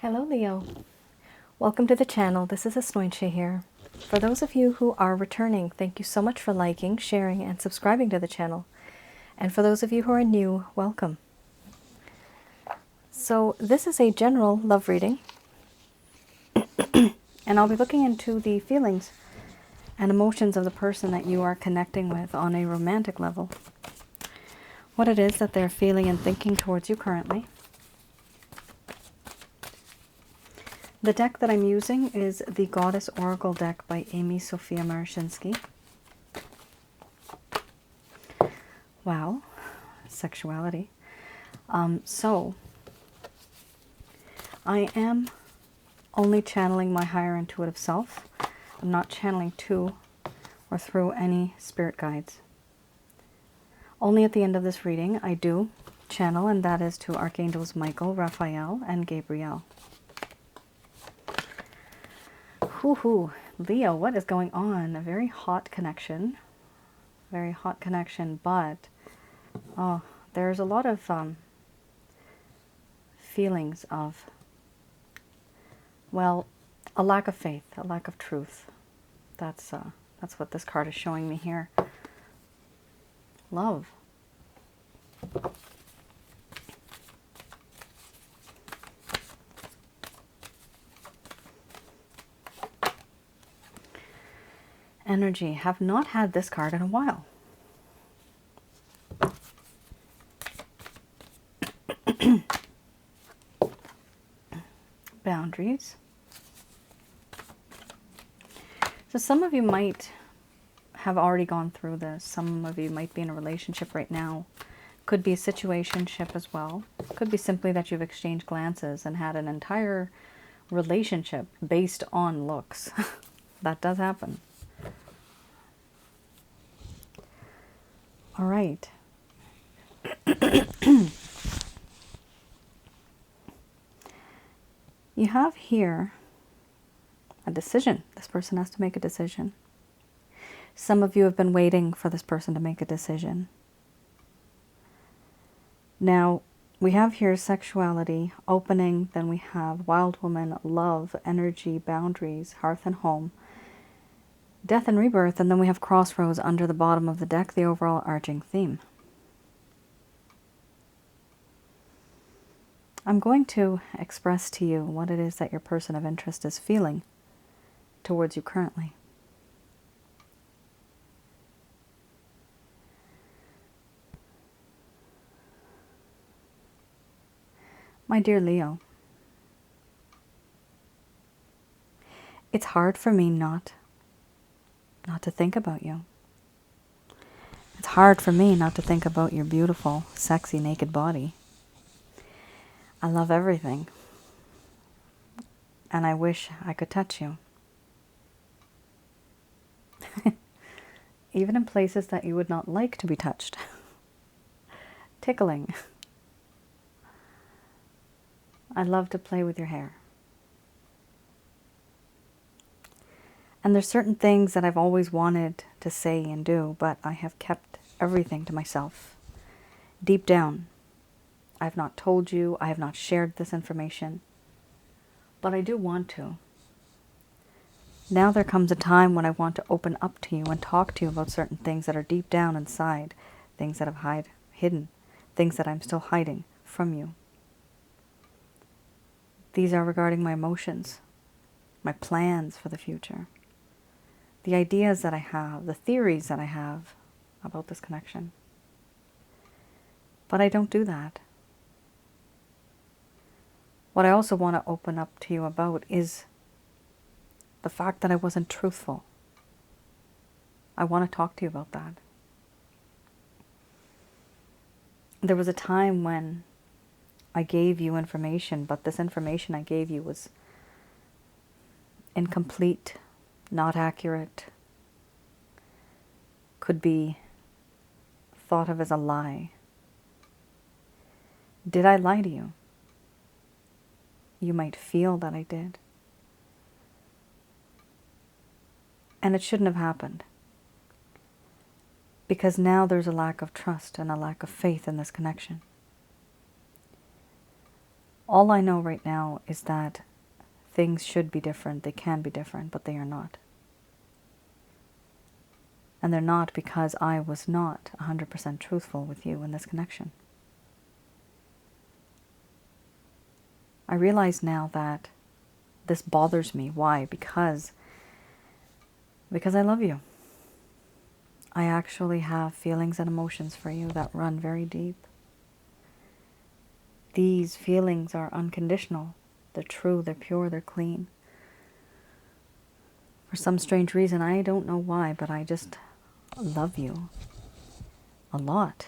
Hello Leo, welcome to the channel. This is Asnointia here. For those of you who are returning, thank you so much for liking, sharing, and subscribing to the channel. And for those of you who are new, welcome. So this is a general love reading, and I'll be looking into the feelings and emotions of the person that you are connecting with on a romantic level. What it is that they're feeling and thinking towards you currently. The deck that I'm using is the Goddess Oracle deck by Amy Sophia Marashinsky. Wow, sexuality. So, I am only channeling my higher intuitive self. I'm not channeling to or through any spirit guides. Only at the end of this reading I do channel, and that is to Archangels Michael, Raphael, and Gabriel. Whoo-hoo, Leo, what is going on? A very hot connection. Very hot connection, but there's a lot of feelings of, well, a lack of faith, a lack of truth. That's what this card is showing me here. Love. Energy. Have not had this card in a while. Boundaries. So some of you might have already gone through this. Some of you might be in a relationship right now. Could be a situationship as well. Could be simply that you've exchanged glances and had an entire relationship based on looks. That does happen. All right. You have here a decision. This person has to make a decision. Some of you have been waiting for this person to make a decision. Now, we have here sexuality, opening, then we have wild woman, love, energy, boundaries, hearth and home, death and rebirth, and then we have crossroads under the bottom of the deck, the overall arching theme. I'm going to express to you what it is that your person of interest is feeling towards you currently. My dear Leo, it's hard for me not to think about you. It's hard for me not to think about your beautiful, sexy, naked body. I love everything, and I wish I could touch you. Even in places that you would not like to be touched. Tickling. I love to play with your hair. And there's certain things that I've always wanted to say and do, but I have kept everything to myself. Deep down, I have not told you, I have not shared this information, but I do want to. Now there comes a time when I want to open up to you and talk to you about certain things that are deep down inside, things that I've hidden, things that I'm still hiding from you. These are regarding my emotions, my plans for the future, the ideas that I have, the theories that I have about this connection. But I don't do that. What I also want to open up to you about is the fact that I wasn't truthful. I want to talk to you about that. There was a time when I gave you information, but this information I gave you was incomplete, not accurate, could be thought of as a lie. Did I lie to you? You might feel that I did. And it shouldn't have happened. Because now there's a lack of trust and a lack of faith in this connection. All I know right now is that things should be different. They can be different, but they are not. And they're not because I was not 100% truthful with you in this connection. I realize now that this bothers me. Why? Because I love you. I actually have feelings and emotions for you that run very deep. These feelings are unconditional. They're true, they're pure, they're clean. For some strange reason, I don't know why, but I just love you a lot.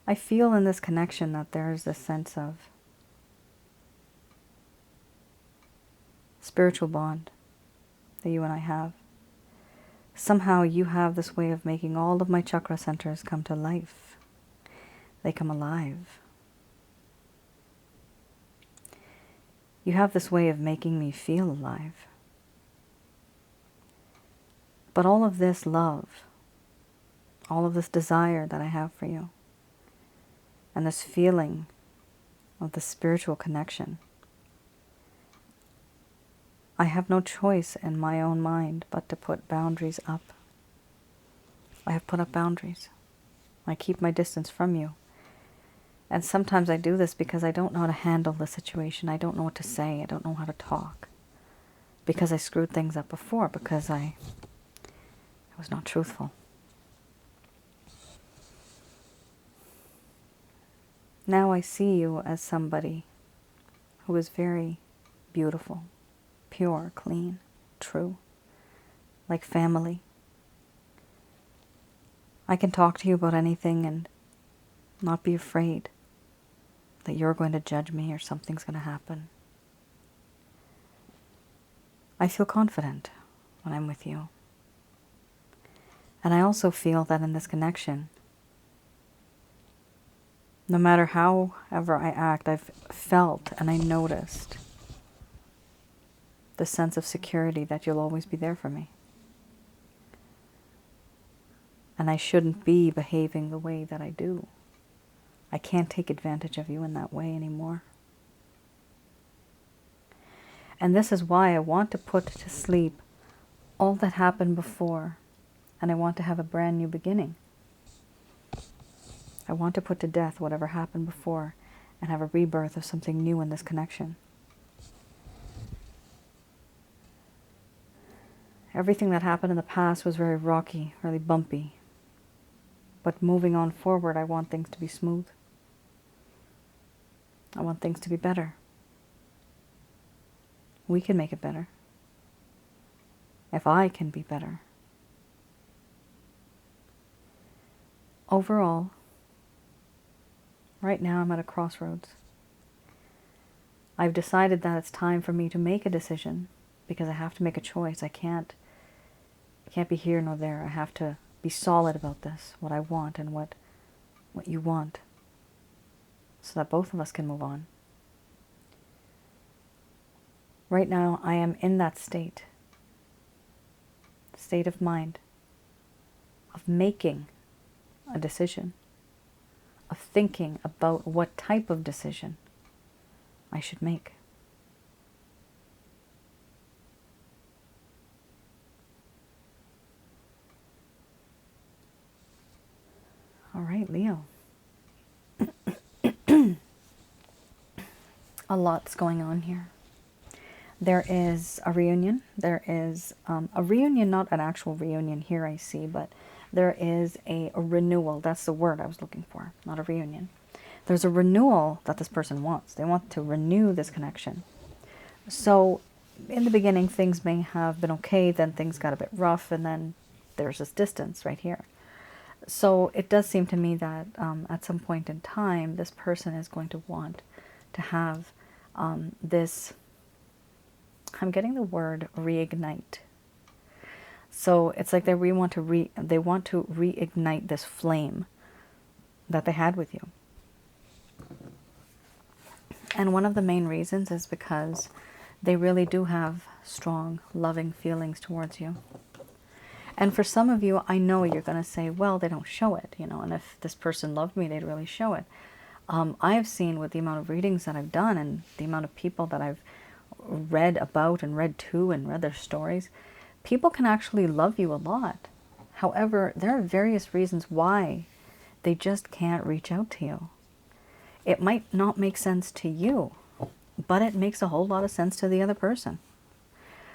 I feel in this connection that there's this sense of spiritual bond that you and I have. Somehow you have this way of making all of my chakra centers come to life. They come alive. You have this way of making me feel alive. But all of this love, all of this desire that I have for you, and this feeling of the spiritual connection, I have no choice in my own mind but to put boundaries up. I have put up boundaries. I keep my distance from you. And sometimes I do this because I don't know how to handle the situation. I don't know what to say. I don't know how to talk. Because I screwed things up before, because I was not truthful. Now I see you as somebody who is very beautiful, pure, clean, true, like family. I can talk to you about anything and not be afraid that you're going to judge me or something's going to happen. I feel confident when I'm with you. And I also feel that in this connection, no matter however I act, I've felt and I noticed the sense of security that you'll always be there for me. And I shouldn't be behaving the way that I do. I can't take advantage of you in that way anymore. And this is why I want to put to sleep all that happened before, and I want to have a brand new beginning. I want to put to death whatever happened before and have a rebirth of something new in this connection. Everything that happened in the past was very rocky, really bumpy. But moving on forward, I want things to be smooth. I want things to be better. We can make it better. If I can be better. Overall, right now I'm at a crossroads. I've decided that it's time for me to make a decision because I have to make a choice. I can't be here nor there. I have to be solid about this, what I want and what you want, so that both of us can move on. Right now, I am in that state of mind, of making a decision, of thinking about what type of decision I should make. All right, Leo. A lot's going on here. There is a reunion. There is a reunion, not an actual reunion here I see, but there is a renewal. That's the word I was looking for, not a reunion. There's a renewal that this person wants. They want to renew this connection. So in the beginning, things may have been okay, then things got a bit rough, and then there's this distance right here. So it does seem to me that at some point in time, this person is going to want to have this, I'm getting the word reignite. So it's like they want to reignite this flame that they had with you. And one of the main reasons is because they really do have strong, loving feelings towards you. And for some of you, I know you're going to say, well, they don't show it, you know, and if this person loved me, they'd really show it. I have seen with the amount of readings that I've done and the amount of people that I've read about and read to and read their stories, people can actually love you a lot. However, there are various reasons why they just can't reach out to you. It might not make sense to you, but it makes a whole lot of sense to the other person.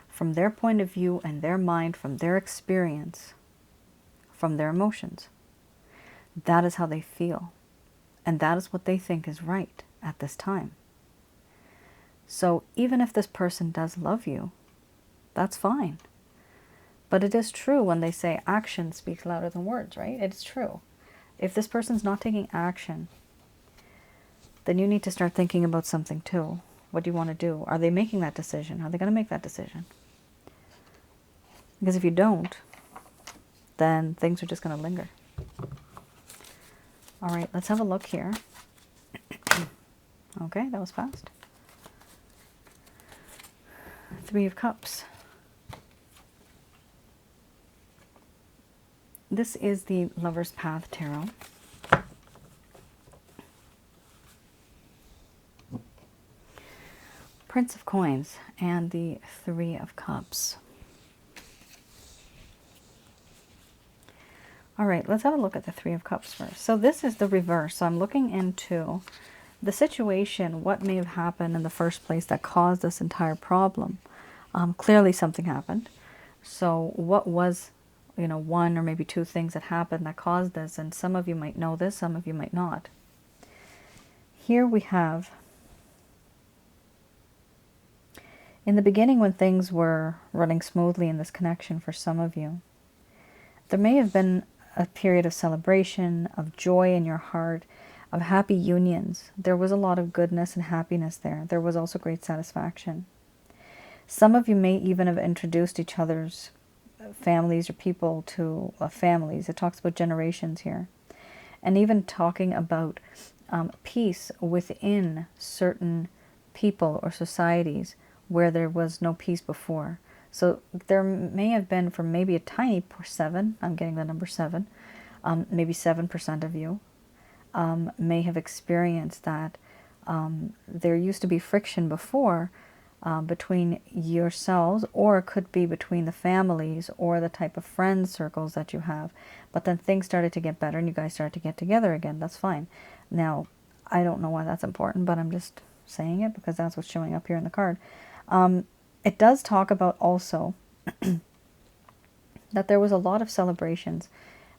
From their point of view and their mind, from their experience, from their emotions. That is how they feel. And that is what they think is right at this time. So even if this person does love you, that's fine. But it is true when they say action speaks louder than words, right? It's true. If this person's not taking action, then you need to start thinking about something too. What do you want to do? Are they making that decision? Are they going to make that decision? Because if you don't, then things are just going to linger. All right, let's have a look here. Okay, that was fast. Three of Cups. This is the Lover's Path Tarot. Prince of Coins and the Three of Cups. All right, let's have a look at the Three of Cups first. So this is the reverse. So I'm looking into the situation, what may have happened in the first place that caused this entire problem. Clearly something happened. So what was, you know, one or maybe two things that happened that caused this? And some of you might know this, some of you might not. Here we have, in the beginning when things were running smoothly in this connection for some of you, there may have been a period of celebration, of joy in your heart, of happy unions. There was a lot of goodness and happiness there. There was also great satisfaction. Some of you may even have introduced each other's families or people to families. It talks about generations here. And even talking about peace within certain people or societies where there was no peace before. So there may have been, for maybe a tiny 7, I'm getting the number 7, maybe 7% of you may have experienced that there used to be friction before between yourselves, or it could be between the families or the type of friend circles that you have. But then things started to get better and you guys started to get together again. That's fine. Now, I don't know why that's important, but I'm just saying it because that's what's showing up here in the card. It does talk about also that there was a lot of celebrations.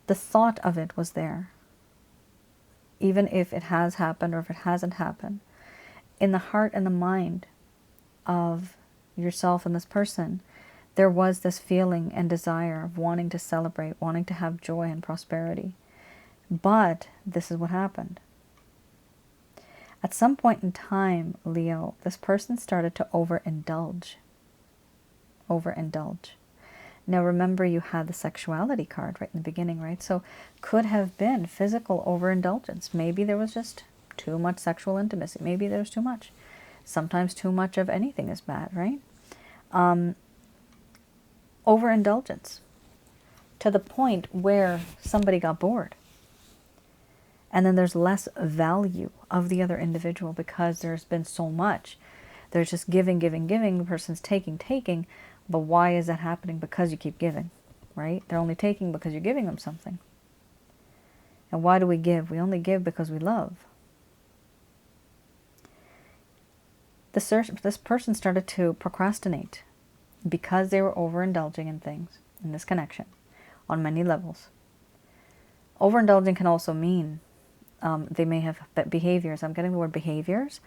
The thought of it was there. Even if it has happened or if it hasn't happened. In the heart and the mind of yourself and this person, there was this feeling and desire of wanting to celebrate, wanting to have joy and prosperity. But this is what happened. At some point in time, Leo, this person started to overindulge. Now remember, you had the sexuality card right in the beginning, right? So could have been physical overindulgence. Maybe there was just too much sexual intimacy. Maybe there was too much. Sometimes too much of anything is bad, right? Overindulgence to the point where somebody got bored. And then there's less value of the other individual because there's been so much. There's just giving. The person's taking. But why is that happening? Because you keep giving, right? They're only taking because you're giving them something. And why do we give? We only give because we love. This person started to procrastinate because they were overindulging in things in this connection on many levels. Overindulging can also mean they may have behaviors. I'm getting the word behaviors.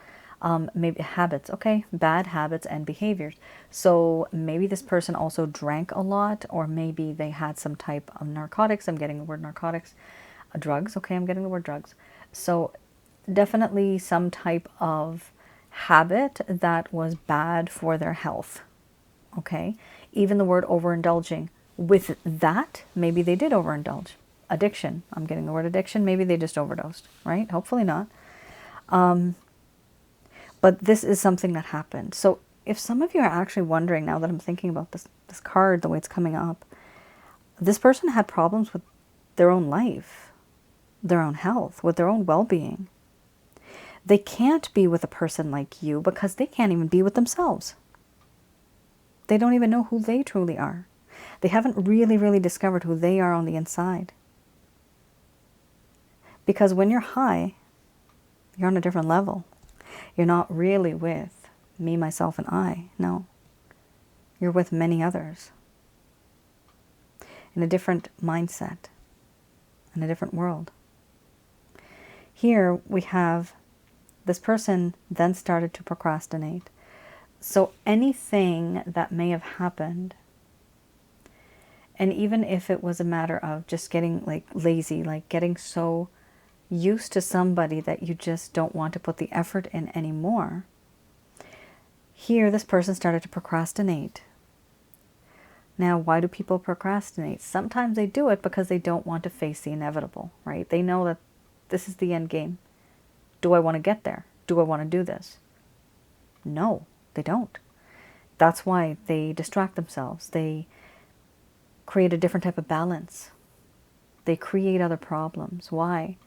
Maybe habits, okay, bad habits and behaviors. So maybe this person also drank a lot, or maybe they had some type of narcotics. I'm getting the word narcotics. Drugs, okay, I'm getting the word drugs. So definitely some type of habit that was bad for their health, okay? Even the word overindulging. With that, maybe they did overindulge. Addiction, I'm getting the word addiction. Maybe they just overdosed, right? Hopefully not. But this is something that happened. So if some of you are actually wondering, now that I'm thinking about this card, the way it's coming up, This person had problems with their own life, their own health, with their own well-being. They can't be with a person like you because they can't even be with themselves. They don't even know who they truly are. They haven't really discovered who they are on the inside. Because when you're high, you're on a different level. You're not really with me, myself, and I. No. You're with many others. In a different mindset. In a different world. Here we have this person then started to procrastinate. So anything that may have happened, and even if it was a matter of just getting like lazy, like getting so used to somebody that you just don't want to put the effort in anymore, here this person started to procrastinate. Now, why do people procrastinate? Sometimes they do it because they don't want to face the inevitable, right? They know that this is the end game. Do I want to get there? Do I want to do this? No, they don't. That's why they distract themselves. They create a different type of balance. They create other problems. Why?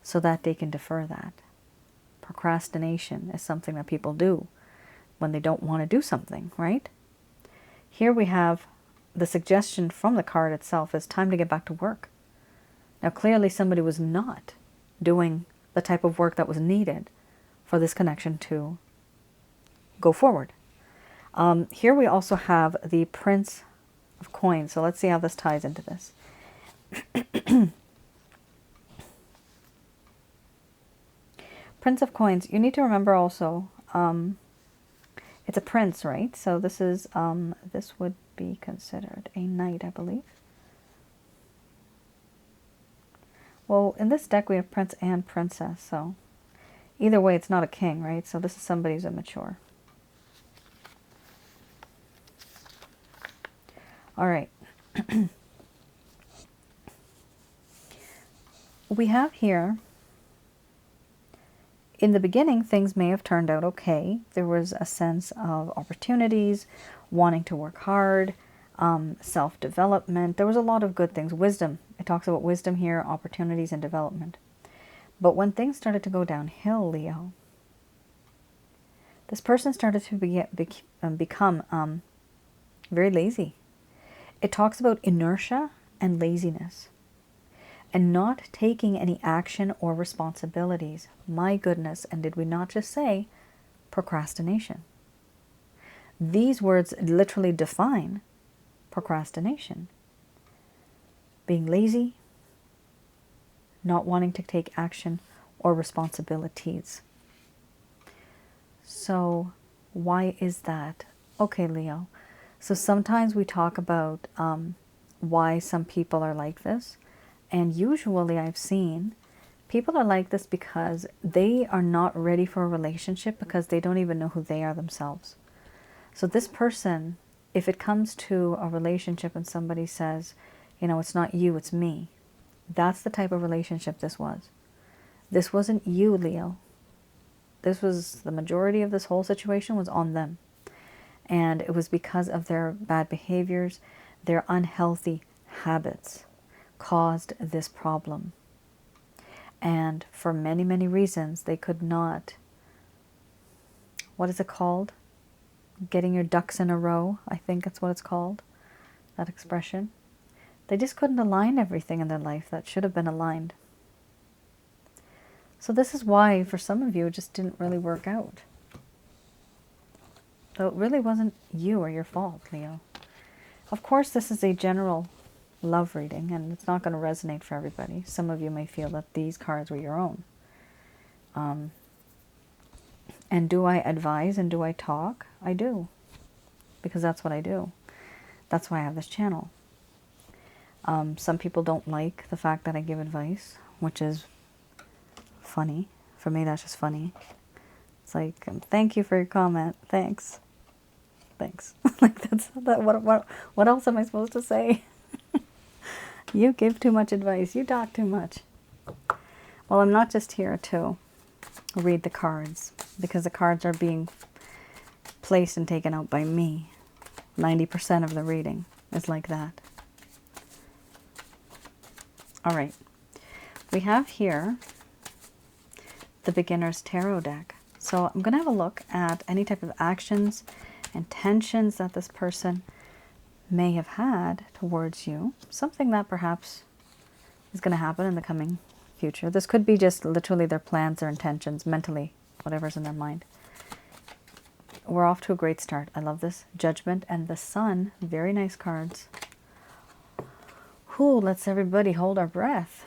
So that they can defer that. Procrastination is something that people do when they don't want to do something, right? Here we have the suggestion from the card itself is time to get back to work. Now clearly somebody was not doing the type of work that was needed for this connection to go forward. Here we also have the Prince of Coins. So let's see how this ties into this. Prince of Coins. You need to remember also, it's a prince, right? So this is, this would be considered a knight, I believe. Well, in this deck we have prince and princess, so either way it's not a king, right? So this is somebody who's immature. All right. We have here, in the beginning, things may have turned out okay. There was a sense of opportunities, wanting to work hard, self-development. There was a lot of good things. Wisdom. It talks about wisdom here, opportunities, and development. But when things started to go downhill, Leo, this person started to become very lazy. It talks about inertia and laziness and not taking any action or responsibilities. My goodness, and did we not just say procrastination? These words literally define procrastination. Being lazy, not wanting to take action or responsibilities. So why is that? Okay, Leo. So sometimes we talk about why some people are like this. And usually I've seen people are like this because they are not ready for a relationship because they don't even know who they are themselves. So this person, if it comes to a relationship and somebody says, you know, it's not you, it's me. That's the type of relationship this was. This wasn't you, Leo. This was, the majority of this whole situation was on them. And it was because of their bad behaviors, their unhealthy habits caused this problem. And for many, many reasons, they could not, what is it called? Getting your ducks in a row, I think that's what it's called, that expression. They just couldn't align everything in their life that should have been aligned. So this is why, for some of you, it just didn't really work out. So it really wasn't you or your fault, Leo. Of course, this is a general love reading, and it's not going to resonate for everybody. Some of you may feel that these cards were your own. And do I advise and do I talk? I do. Because that's what I do. That's why I have this channel. Some people don't like the fact that I give advice, which is funny. For me, that's just funny. It's like, thank you for your comment. Thanks. Thanks. Like, that's that. What else am I supposed to say? You give too much advice. You talk too much. Well, I'm not just here to read the cards, because the cards are being placed and taken out by me. 90% of the reading is like that. All right. We have here the Beginner's Tarot deck. So I'm going to have a look at any type of actions, intentions that this person may have had towards you. Something that perhaps is going to happen in the coming future. This could be just literally their plans, their intentions, mentally, whatever's in their mind. We're off to a great start. I love this. Judgment and the Sun. Very nice cards. Whew, let's everybody hold our breath.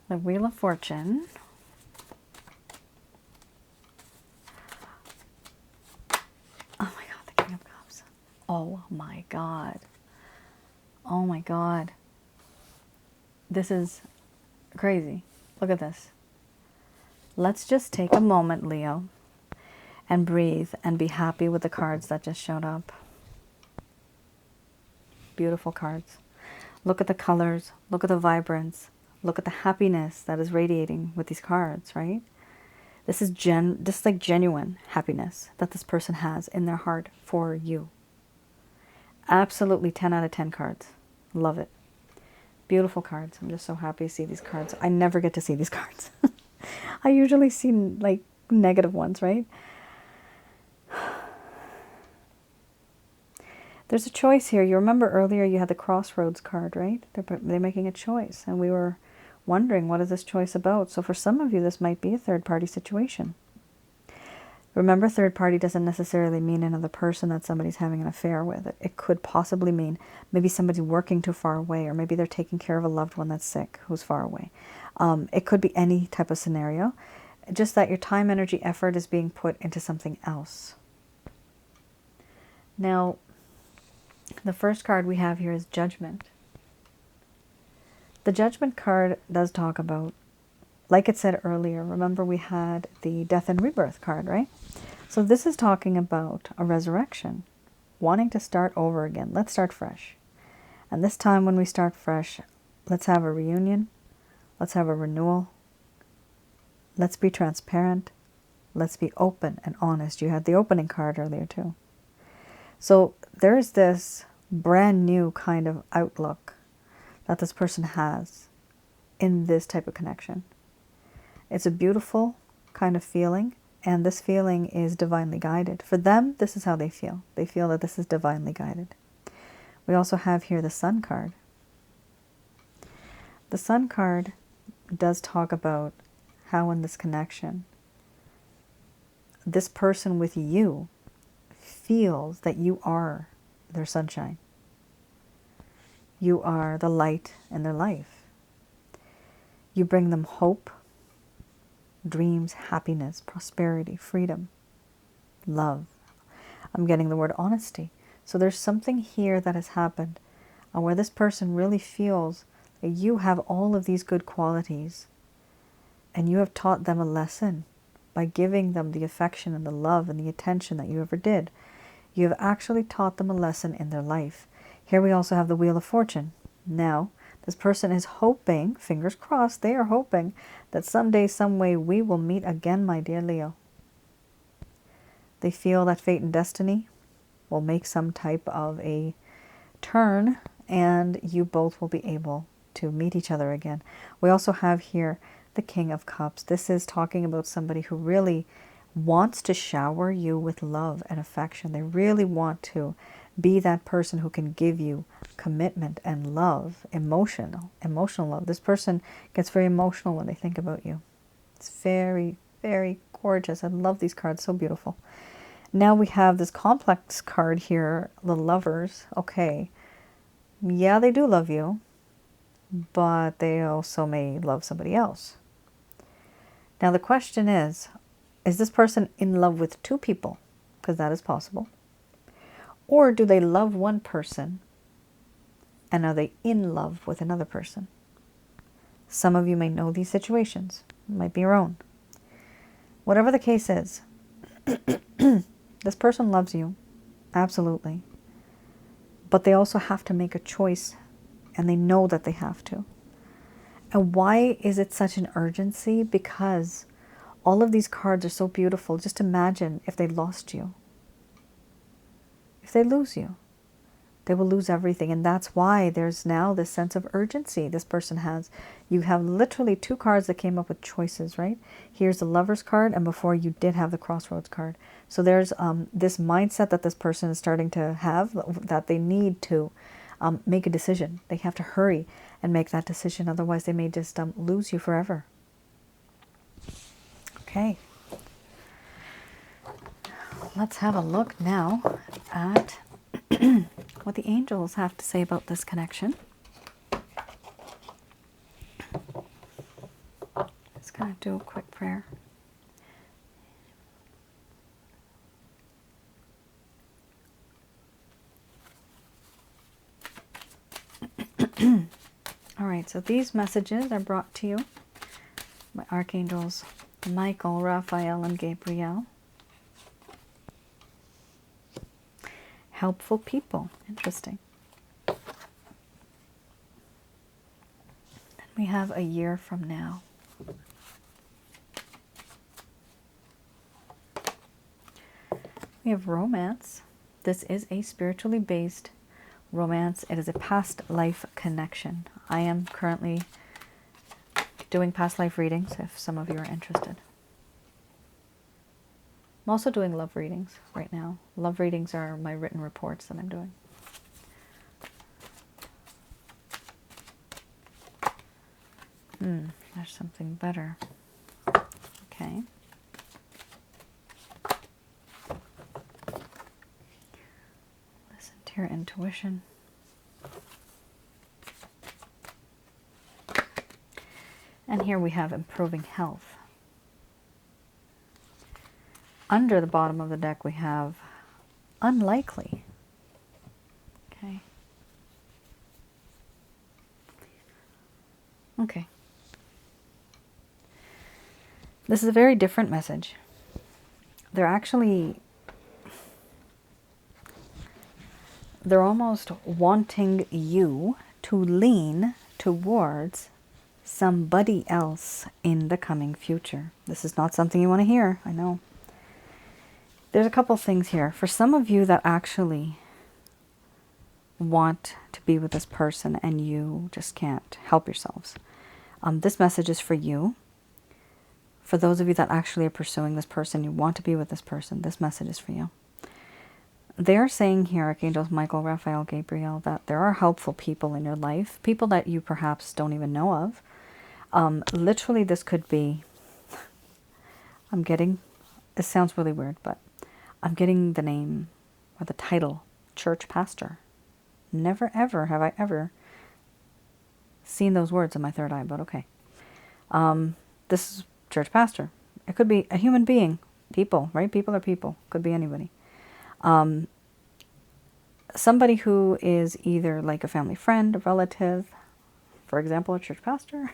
The Wheel of Fortune. Oh my God, the King of Cups. Oh my God. Oh my God. This is crazy. Look at this. Let's just take a moment, Leo, and breathe and be happy with the cards that just showed up. Beautiful cards. Look at the colors. Look at the vibrance. Look at the happiness that is radiating with these cards, right? This is like genuine happiness that this person has in their heart for you. Absolutely 10 out of 10 cards. Love it. Beautiful cards. I'm just so happy to see these cards. I never get to see these cards. I usually see like negative ones, right? There's a choice here. You remember earlier you had the Crossroads card, right? They're making a choice, and we were wondering, what is this choice about? So for some of you, this might be a third-party situation. Remember, third party doesn't necessarily mean another person that somebody's having an affair with. It could possibly mean maybe somebody's working too far away, or maybe they're taking care of a loved one that's sick who's far away. It could be any type of scenario, just that your time, energy, effort is being put into something else. Now, the first card we have here is Judgment. The Judgment card does talk about, like it said earlier, remember we had the Death and Rebirth card, right? So this is talking about a resurrection, wanting to start over again. Let's start fresh. And this time when we start fresh, let's have a reunion. Let's have a renewal. Let's be transparent. Let's be open and honest. You had the opening card earlier too. So there's this brand new kind of outlook that this person has in this type of connection. It's a beautiful kind of feeling, and this feeling is divinely guided. For them, this is how they feel. They feel that this is divinely guided. We also have here the Sun card. The Sun card does talk about how in this connection, this person with you feels that you are their sunshine. You are the light in their life. You bring them hope, dreams, happiness, prosperity, freedom, love. I'm getting the word honesty. So there's something here that has happened where this person really feels that you have all of these good qualities, and you have taught them a lesson by giving them the affection and the love and the attention that you ever did. You have actually taught them a lesson in their life. Here we also have the Wheel of Fortune. Now, this person is hoping, fingers crossed, they are hoping that someday, some way, we will meet again, my dear Leo. They feel that fate and destiny will make some type of a turn, and you both will be able to meet each other again. We also have here the King of Cups. This is talking about somebody who really wants to shower you with love and affection. They really want to be that person who can give you commitment and love, emotional love. This person gets very emotional when they think about you. It's very, very gorgeous. I love these cards, so beautiful. Now we have this complex card here, the Lovers. Okay, yeah, they do love you, but they also may love somebody else. Now the question is this person in love with two people? Because that is possible. Or do they love one person and are they in love with another person? Some of you may know these situations. It might be your own. Whatever the case is, this person loves you, absolutely. But they also have to make a choice, and they know that they have to. And why is it such an urgency? Because all of these cards are so beautiful. Just imagine if they lost you. If they lose you, They will lose everything. And that's why there's now this sense of urgency this person has. You have literally 2 cards that came up with choices, right? Here's the Lover's card, and before you did have the Crossroads card. So there's this mindset that this person is starting to have, that they need to make a decision. They have to hurry and make that decision. Otherwise, they may just lose you forever. Okay. Let's have a look now at what the angels have to say about this connection. Just going to do a quick prayer. All right, so these messages are brought to you by Archangels Michael, Raphael, and Gabriel. Helpful people. Interesting. Then we have a year from now. We have romance. This is a spiritually based romance. It is a past life connection. I am currently doing past life readings if some of you are interested. I'm also doing love readings right now. Love readings are my written reports that I'm doing. There's something better. Okay. Listen to your intuition. And here we have improving health. Under the bottom of the deck we have unlikely. Okay. Okay. This is a very different message. They're almost wanting you to lean towards somebody else in the coming future. This is not something you want to hear, I know. There's a couple things here. For some of you that actually want to be with this person and you just can't help yourselves, this message is for you. For those of you that actually are pursuing this person, you want to be with this person, this message is for you. They're saying here, Archangels Michael, Raphael, Gabriel, that there are helpful people in your life, people that you perhaps don't even know of. Literally, this could be, it sounds really weird, but I'm getting the name or the title, church pastor. Never ever have I ever seen those words in my third eye, but okay. This is church pastor. It could be a human being, people, right? People are people. Could be anybody. Somebody who is either like a family friend, a relative, for example, a church pastor.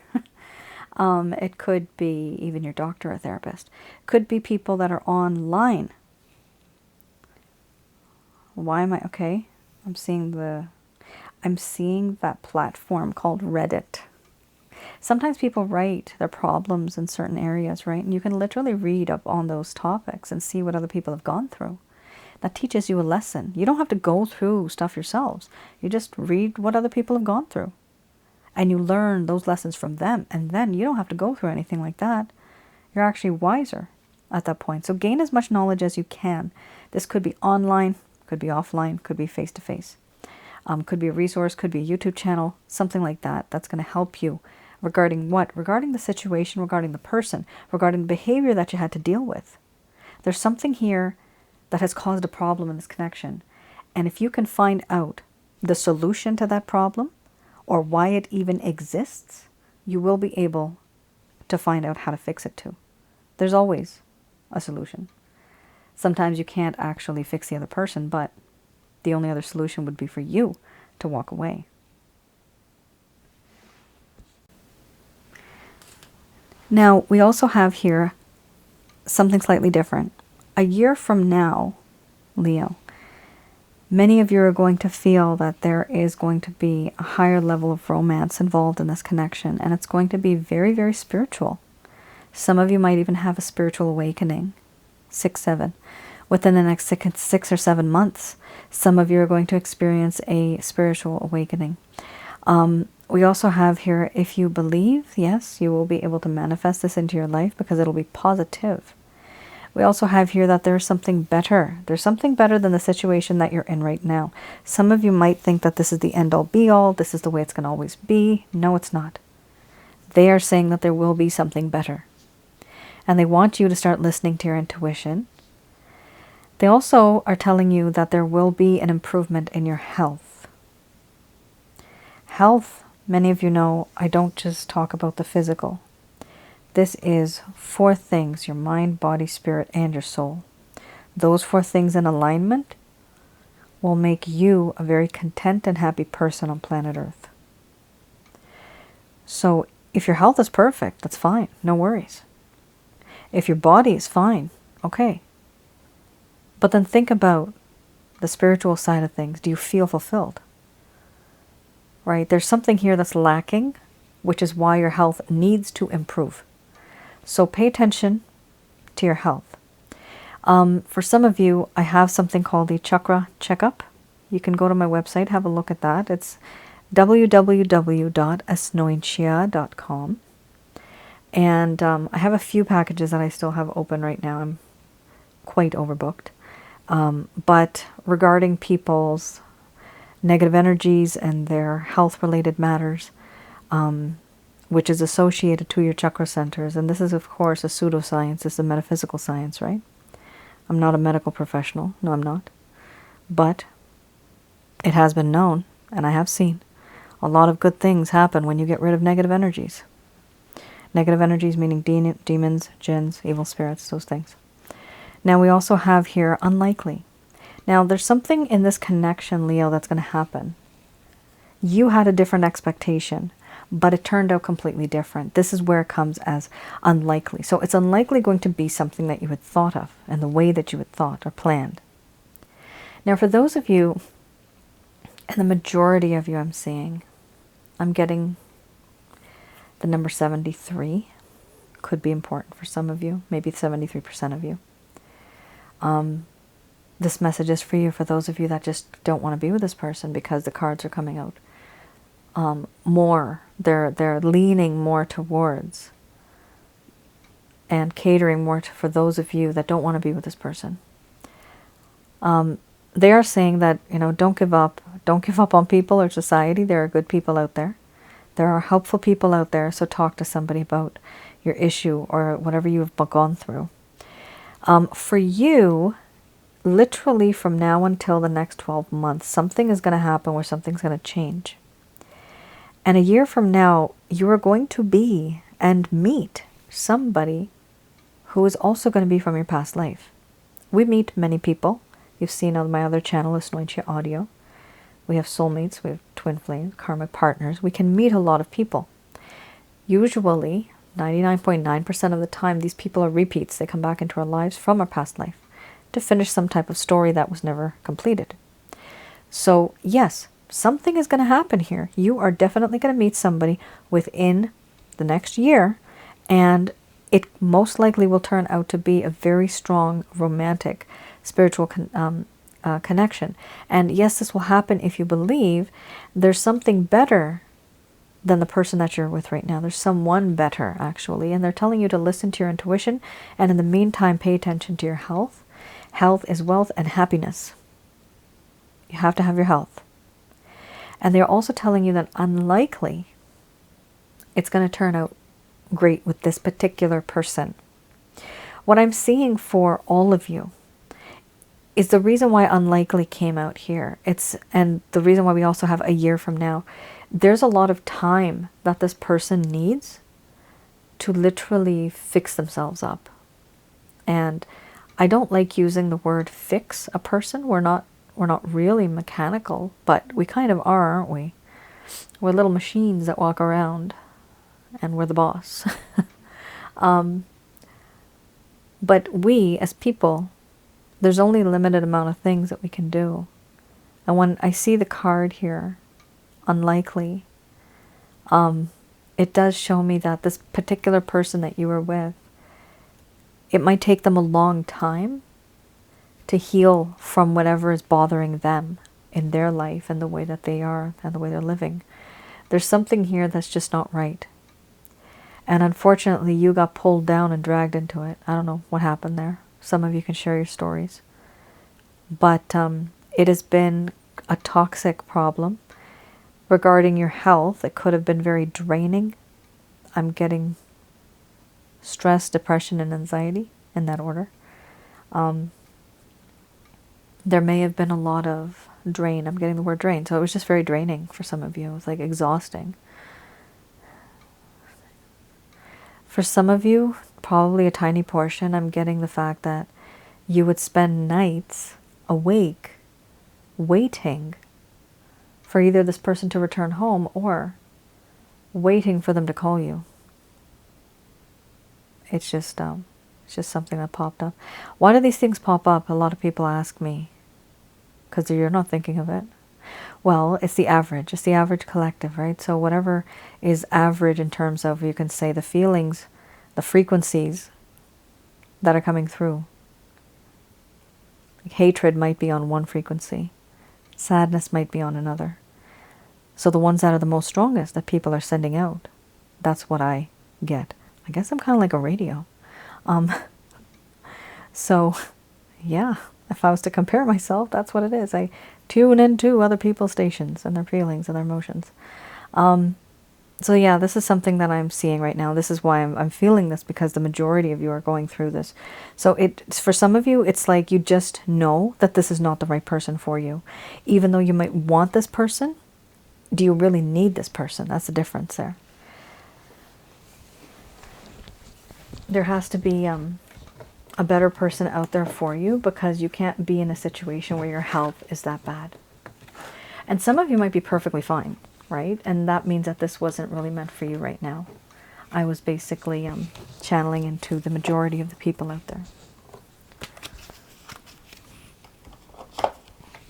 It could be even your doctor or therapist. Could be people that are online. Why am I okay? I'm seeing that platform called Reddit. Sometimes people write their problems in certain areas, right? And you can literally read up on those topics and see what other people have gone through. That teaches you a lesson. You don't have to go through stuff yourselves. You just read what other people have gone through. And you learn those lessons from them. And then you don't have to go through anything like that. You're actually wiser at that point. So gain as much knowledge as you can. This could be online, could be offline, could be face-to-face. Could be a resource, could be a YouTube channel, something like that. That's going to help you regarding what? Regarding the situation, regarding the person, regarding the behavior that you had to deal with. There's something here that has caused a problem in this connection. And if you can find out the solution to that problem or why it even exists, you will be able to find out how to fix it too. There's always a solution. Sometimes you can't actually fix the other person, but the only other solution would be for you to walk away. Now, we also have here something slightly different. A year from now, Leo, many of you are going to feel that there is going to be a higher level of romance involved in this connection, and it's going to be very, very spiritual. Some of you might even have a spiritual awakening. 6-7. within the next 6 or 7 months. Some of you are going to experience a spiritual awakening. We also have here, if you believe, yes, you will be able to manifest this into your life because it'll be positive. We also have here that there's something better. There's something better than the situation that you're in right now. Some of you might think that this is the end all be all. This is the way it's going to always be. No, it's not. They are saying that there will be something better. And they want you to start listening to your intuition. They also are telling you that there will be an improvement in your health. Health, many of you know, I don't just talk about the physical. This is 4 things: your mind, body, spirit, and your soul. Those 4 things in alignment will make you a very content and happy person on planet Earth. So if your health is perfect, that's fine, no worries. If your body is fine, okay. But then think about the spiritual side of things. Do you feel fulfilled? Right? There's something here that's lacking, which is why your health needs to improve. So pay attention to your health. For some of you, I have something called the chakra checkup. You can go to my website, have a look at that. It's www.asnointia.com. And I have a few packages that I still have open right now. I'm quite overbooked. But regarding people's negative energies and their health-related matters, which is associated to your chakra centers. And this is, of course, a pseudoscience. This is a metaphysical science, right? I'm not a medical professional. No, I'm not. But it has been known, and I have seen, a lot of good things happen when you get rid of negative energies. Negative energies meaning demons, jinns, evil spirits, those things. Now we also have here unlikely. Now there's something in this connection, Leo, that's going to happen. You had a different expectation, but it turned out completely different. This is where it comes as unlikely. So it's unlikely going to be something that you had thought of and the way that you had thought or planned. Now for those of you, and the majority of you I'm seeing, I'm getting the number 73. Could be important for some of you, maybe 73% of you. This message is for you, for those of you that just don't want to be with this person because the cards are coming out. More, they're leaning more towards and catering more for those of you that don't want to be with this person. They are saying that, don't give up on people or society. There are good people out there. There are helpful people out there. So talk to somebody about your issue or whatever you've gone through. For you, literally from now until the next 12 months, something is going to happen where something's going to change. And a year from now, you are going to be and meet somebody who is also going to be from your past life. We meet many people. You've seen on my other channel, Asnointia Audio. We have soulmates, we have twin flames, karmic partners. We can meet a lot of people. Usually, 99.9% of the time, these people are repeats. They come back into our lives from our past life to finish some type of story that was never completed. So, yes, something is going to happen here. You are definitely going to meet somebody within the next year, and it most likely will turn out to be a very strong romantic spiritual connection. And yes, this will happen if you believe there's something better than the person that you're with right now. There's someone better, actually, and they're telling you to listen to your intuition, and in the meantime, pay attention to your health. Health is wealth and happiness. You have to have your health. And they're also telling you that unlikely it's going to turn out great with this particular person. What I'm seeing for all of you is the reason why unlikely came out here. And the reason why we also have a year from now. There's a lot of time that this person needs to literally fix themselves up. And I don't like using the word fix a person. We're not really mechanical, but we kind of are, aren't we? We're little machines that walk around, and we're the boss. But we, as people, there's only a limited amount of things that we can do. And when I see the card here, unlikely, it does show me that this particular person that you were with, it might take them a long time to heal from whatever is bothering them in their life and the way that they are and the way they're living. There's something here that's just not right. And unfortunately, you got pulled down and dragged into it. I don't know what happened there. Some of you can share your stories. But it has been a toxic problem. Regarding your health, it could have been very draining. I'm getting stress, depression, and anxiety in that order. There may have been a lot of drain. I'm getting the word drain. So it was just very draining for some of you. It was like exhausting. For some of you, probably a tiny portion, I'm getting the fact that you would spend nights awake, waiting for either this person to return home or waiting for them to call you. It's just something that popped up. Why do these things pop up? A lot of people ask me. Because you're not thinking of it. Well, it's the average. It's the average collective, right? So whatever is average in terms of, you can say, the feelings, the frequencies that are coming through. Like hatred might be on one frequency. Sadness might be on another. So the ones that are the most strongest that people are sending out, that's what I get. I guess I'm kind of like a radio. So, yeah. If I was to compare myself, that's what it is. I tune into other people's stations and their feelings and their emotions. So yeah, this is something that I'm seeing right now. This is why I'm feeling this, because the majority of you are going through this. So for some of you, it's like you just know that this is not the right person for you. Even though you might want this person, do you really need this person? That's the difference there. There has to be a better person out there for you, because you can't be in a situation where your health is that bad. And some of you might be perfectly fine, right? And that means that this wasn't really meant for you right now. I was basically channeling into the majority of the people out there.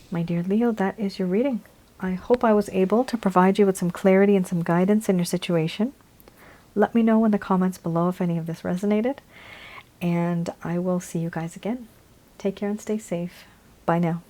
My dear Leo, that is your reading. I hope I was able to provide you with some clarity and some guidance in your situation. Let me know in the comments below if any of this resonated. And I will see you guys again. Take care and stay safe. Bye now.